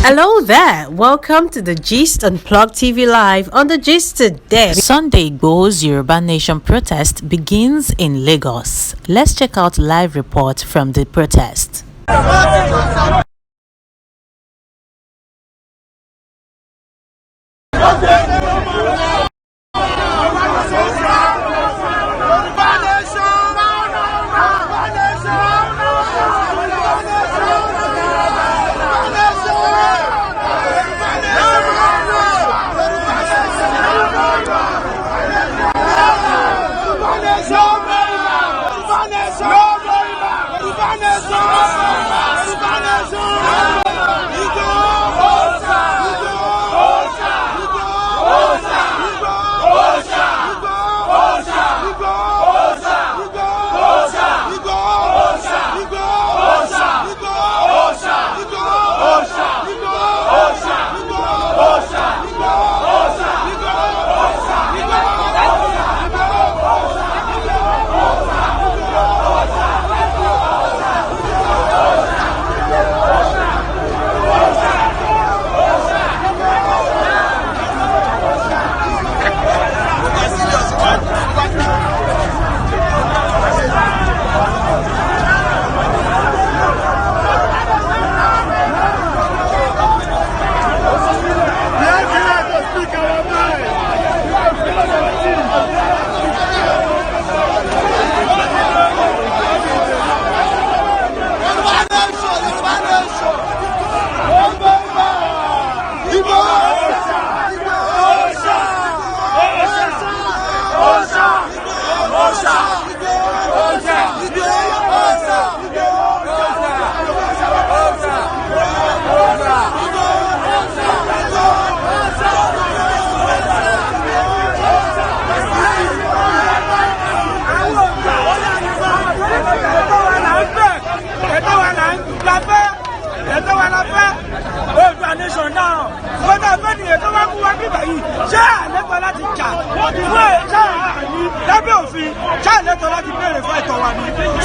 Hello there. Welcome to the Gist Unplugged TV Live on the Gist today. Sunday Igboho's Yoruba Nation protest begins in Lagos. Let's check out live report from the protest.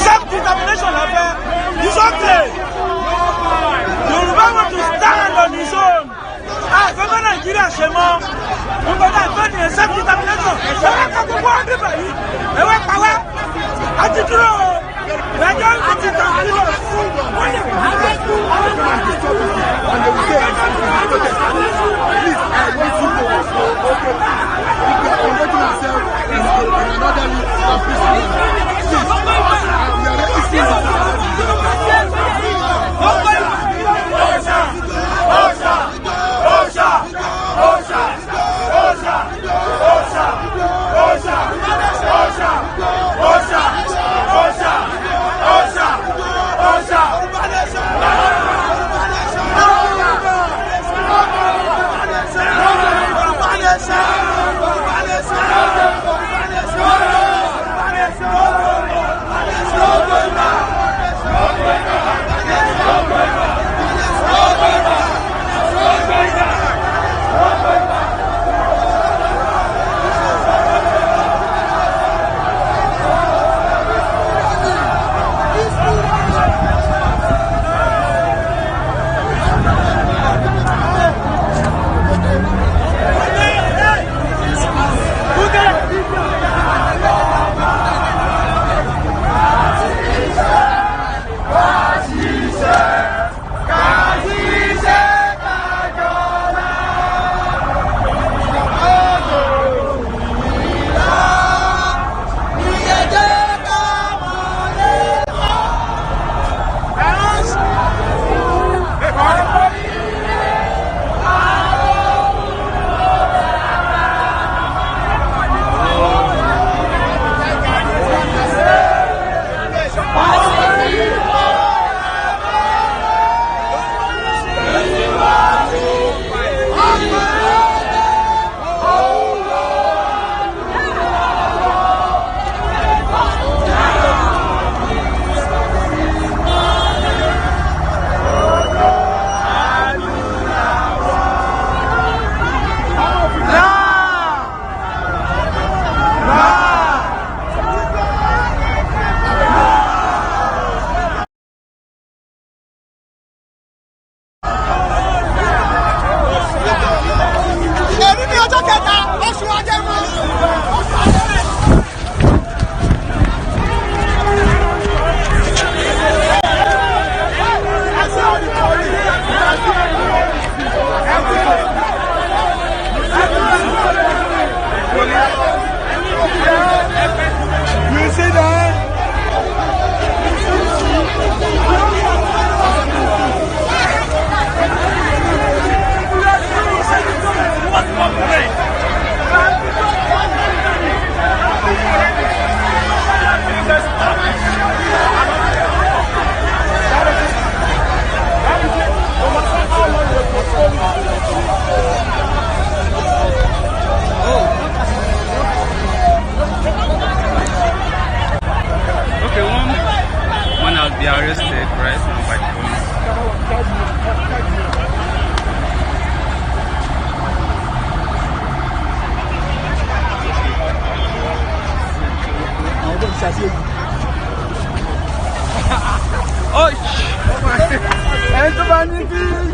Self-determination is okay. Yoruba want to stand on his own. Nigeria self-determination.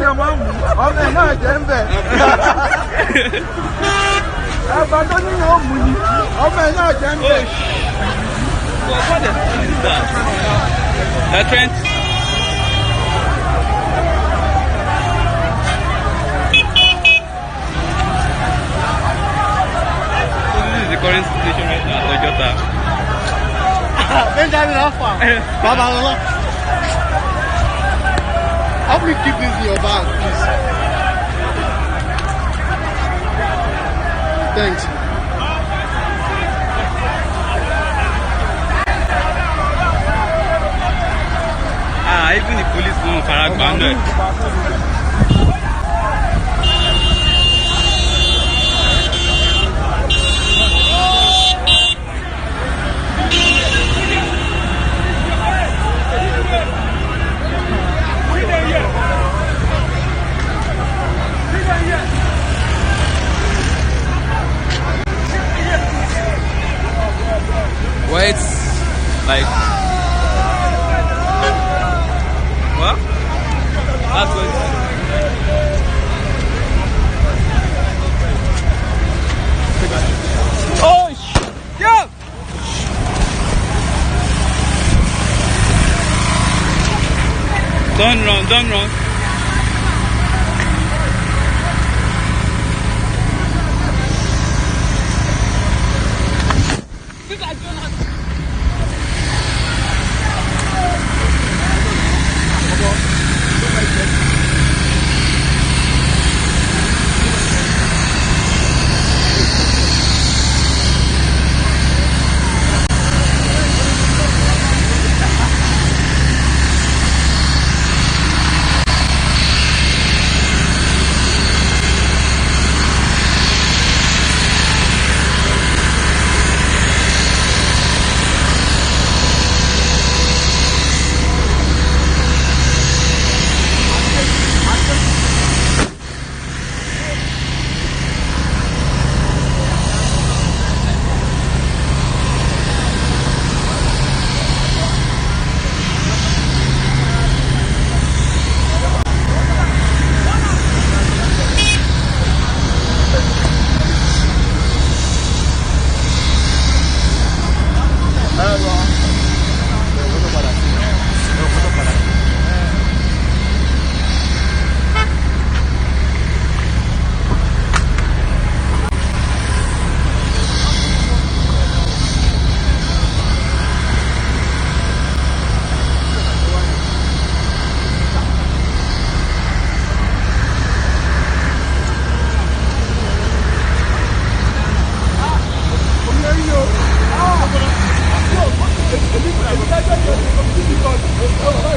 jẹ́ máa mú ọmọ ẹ̀ náà jẹ́ ń bẹ̀. Ẹ̀bà tó ní yóò mú ni ọmọ ẹ̀ náà jẹ́ ń bẹ̀. What the hell is that? Trent? So this is the current situation right now at Ojota. Benjamin Alpha. Baba Lola. Help me keep this in your bag, please. Thanks. Even the police won't paragband it. Well, it's like what? That's what it's oh shit! Yeah! Don't run, don't run.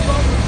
Thank you.